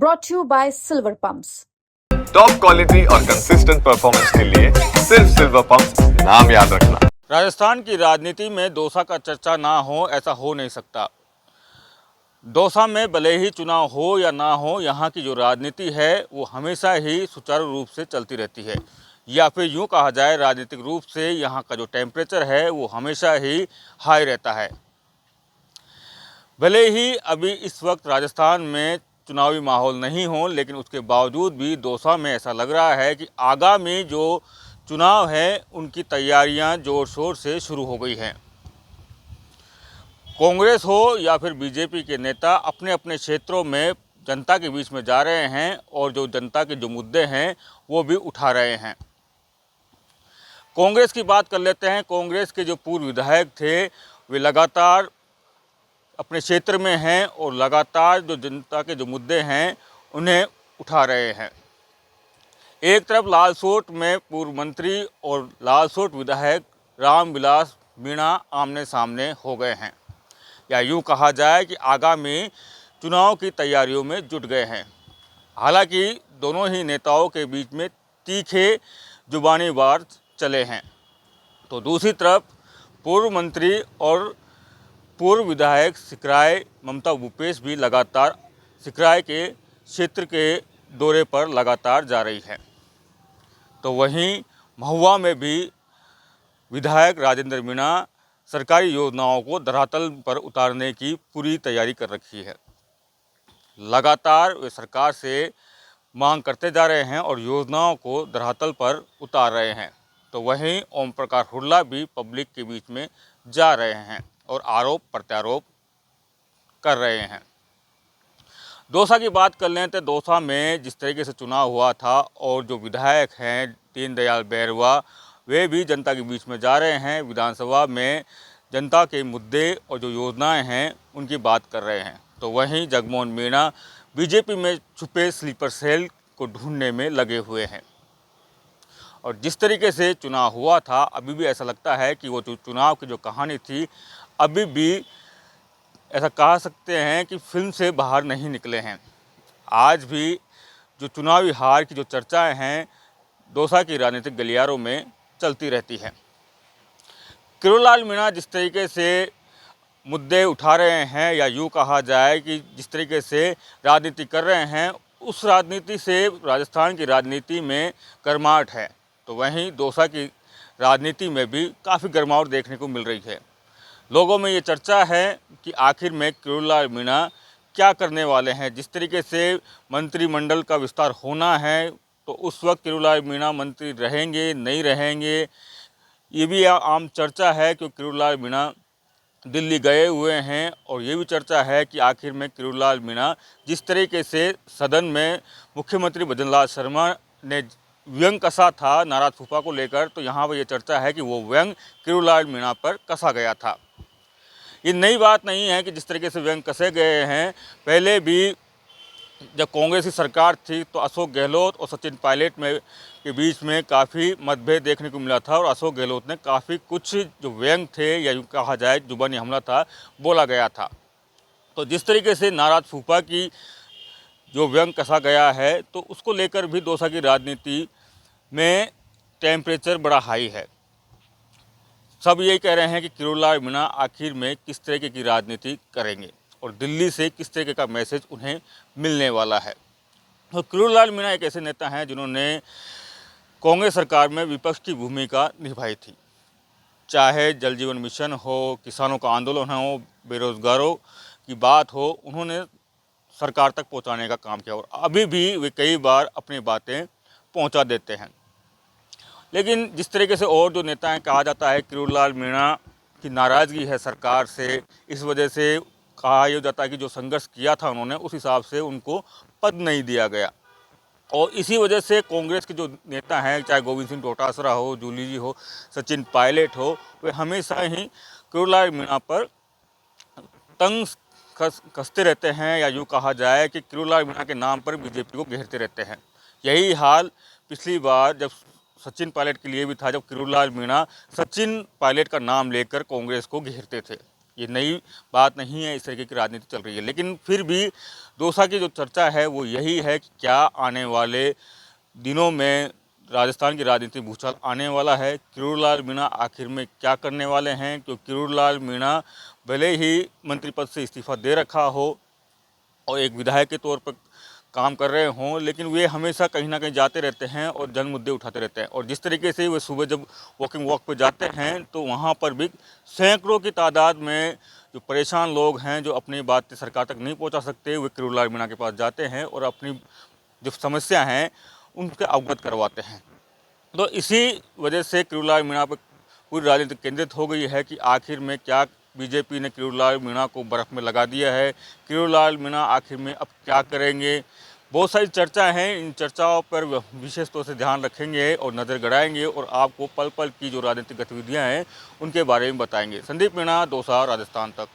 brought to you by Silver Pumps. Top quality और consistent performance के लिए सिर्फ सिल्वर पंप्स नाम याद रखना। राजस्थान की राजनीति में दौसा का चर्चा ना हो ऐसा हो नहीं सकता। दौसा में भले ही चुनाव हो या ना हो, यहाँ की जो राजनीति है वो हमेशा ही सुचारू रूप से चलती रहती है, या फिर यूँ कहा जाए राजनीतिक रूप से यहाँ का जो टेम्परेचर है वो हमेशा ही हाई रहता है। भले ही अभी इस वक्त राजस्थान में चुनावी माहौल नहीं हो, लेकिन उसके बावजूद भी दौसा में ऐसा लग रहा है कि आगामी जो चुनाव है उनकी तैयारियां ज़ोर शोर से शुरू हो गई हैं। कांग्रेस हो या फिर बीजेपी के नेता अपने अपने क्षेत्रों में जनता के बीच में जा रहे हैं और जो जनता के जो मुद्दे हैं वो भी उठा रहे हैं। कांग्रेस की बात कर लेते हैं। कांग्रेस के जो पूर्व विधायक थे वे लगातार अपने क्षेत्र में हैं और लगातार जो जनता के जो मुद्दे हैं उन्हें उठा रहे हैं। एक तरफ लालसोट में पूर्व मंत्री और लालसोट विधायक रामविलास मीणा आमने सामने हो गए हैं, या यूँ कहा जाए कि आगामी चुनाव की तैयारियों में जुट गए हैं। हालांकि दोनों ही नेताओं के बीच में तीखे जुबानी वार चले हैं, तो दूसरी तरफ पूर्व मंत्री और पूर्व विधायक सिकराय ममता भूपेश भी लगातार सिकराय के क्षेत्र के दौरे पर लगातार जा रही है। तो वहीं महुआ में भी विधायक राजेंद्र मीणा सरकारी योजनाओं को धरातल पर उतारने की पूरी तैयारी कर रखी है। लगातार वे सरकार से मांग करते जा रहे हैं और योजनाओं को धरातल पर उतार रहे हैं। तो वहीं ओम प्रकाश हुड्डा भी पब्लिक के बीच में जा रहे हैं और आरोप प्रत्यारोप कर रहे हैं। दौसा की बात कर लें तो दौसा में जिस तरीके से चुनाव हुआ था और जो विधायक हैं दीनदयाल बैरवा वे भी जनता के बीच में जा रहे हैं, विधानसभा में जनता के मुद्दे और जो योजनाएं हैं उनकी बात कर रहे हैं। तो वहीं जगमोहन मीणा बीजेपी में छुपे स्लीपर सेल को ढूंढने में लगे हुए हैं। और जिस तरीके से चुनाव हुआ था अभी भी ऐसा लगता है कि वो जो चुनाव की जो कहानी थी अभी भी ऐसा कह सकते हैं कि फिल्म से बाहर नहीं निकले हैं। आज भी जो चुनावी हार की जो चर्चाएं हैं दौसा की राजनीतिक गलियारों में चलती रहती हैं। किरोड़लाल मीणा जिस तरीके से मुद्दे उठा रहे हैं, या यूँ कहा जाए कि जिस तरीके से राजनीति कर रहे हैं, उस राजनीति से राजस्थान की राजनीति में गर्माहट है। तो वहीं दौसा की राजनीति में भी काफ़ी गर्माहट देखने को मिल रही है। लोगों में ये चर्चा है कि आखिर में किरोड़लाल मीणा क्या करने वाले हैं। जिस तरीके से मंत्रिमंडल का विस्तार होना है तो उस वक्त किरोड़लाल मीणा मंत्री रहेंगे नहीं रहेंगे, ये भी आम चर्चा है। क्योंकि किरोड़लाल मीणा दिल्ली गए हुए हैं और ये भी चर्चा है कि आखिर में किरोड़लाल मीणा जिस तरीके से सदन में मुख्यमंत्री भजनलाल शर्मा ने व्यंग कसा था नाराज फूफा को लेकर, तो यहाँ पर यह चर्चा है कि वो व्यंग किरोड़लाल मीणा पर कसा गया था। ये नई बात नहीं है कि जिस तरीके से व्यंग कसे गए हैं। पहले भी जब कांग्रेस की सरकार थी तो अशोक गहलोत और सचिन पायलट के बीच में काफ़ी मतभेद देखने को मिला था और अशोक गहलोत ने काफ़ी कुछ जो व्यंग थे या यूँ कहा जाए जुबानी हमला था बोला गया था। तो जिस तरीके से नाराज फूफा की जो व्यंग कसा गया है तो उसको लेकर भी दौसा की राजनीति में टेम्परेचर बड़ा हाई है। सब यही कह रहे हैं कि किरोड़लाल मीणा आखिर में किस तरीके की राजनीति करेंगे और दिल्ली से किस तरीके का मैसेज उन्हें मिलने वाला है। तो किरोड़लाल मीणा एक ऐसे नेता हैं जिन्होंने कांग्रेस सरकार में विपक्ष की भूमिका निभाई थी। चाहे जल जीवन मिशन हो, किसानों का आंदोलन हो, बेरोजगारों की बात हो, उन्होंने सरकार तक पहुंचाने का काम किया और अभी भी वे कई बार अपनी बातें पहुंचा देते हैं। लेकिन जिस तरीके से और जो नेता हैं कहा जाता है किरोड़लाल मीणा की नाराज़गी है सरकार से, इस वजह से कहा यह जाता है कि जो संघर्ष किया था उन्होंने उस हिसाब से उनको पद नहीं दिया गया। और इसी वजह से कांग्रेस के जो नेता हैं, चाहे गोविंद सिंह डोटासरा हो, जूली जी हो, सचिन पायलट हो, वे हमेशा ही किरोड़लाल मीणा पर तंग कसते रहते हैं, या यूँ कहा जाए कि किरोड़लाल मीणा के नाम पर बीजेपी को घेरते रहते हैं। यही हाल पिछली बार जब सचिन पायलट के लिए भी था, जब किरोड़लाल मीणा सचिन पायलट का नाम लेकर कांग्रेस को घेरते थे। ये नई बात नहीं है, इस तरीके की राजनीति चल रही है। लेकिन फिर भी दौसा की जो चर्चा है वो यही है कि क्या आने वाले दिनों में राजस्थान की राजनीति भूचाल आने वाला है। किरोड़ीलाल मीणा आखिर में क्या करने वाले हैं, क्योंकि किरोड़ीलाल मीणा भले ही मंत्री पद से इस्तीफा दे रखा हो और एक विधायक के तौर पर काम कर रहे हों, लेकिन वे हमेशा कहीं ना कहीं जाते रहते हैं और जन मुद्दे उठाते रहते हैं। और जिस तरीके से वे सुबह जब वॉकिंग वॉक पे जाते हैं तो वहाँ पर भी सैकड़ों की तादाद में जो परेशान लोग हैं, जो अपनी बात सरकार तक नहीं पहुँचा सकते, वे किरोड़ीलाल मीणा के पास जाते हैं और अपनी जो समस्या हैं उनके अवगत करवाते हैं। तो इसी वजह से किरोड़ीलाल मीणा पर पूरी राजनीति केंद्रित हो गई है कि आखिर में क्या बीजेपी ने किरोड़ीलाल मीणा को बर्फ़ में लगा दिया है। किरोड़ीलाल मीणा आखिर में अब क्या करेंगे, बहुत सारी चर्चा हैं। इन चर्चाओं पर विशेष तौर से ध्यान रखेंगे और नज़र गड़ाएंगे और आपको पल पल की जो राजनीतिक गतिविधियां हैं उनके बारे में बताएंगे। संदीप मीणा, दौसा, राजस्थान तक।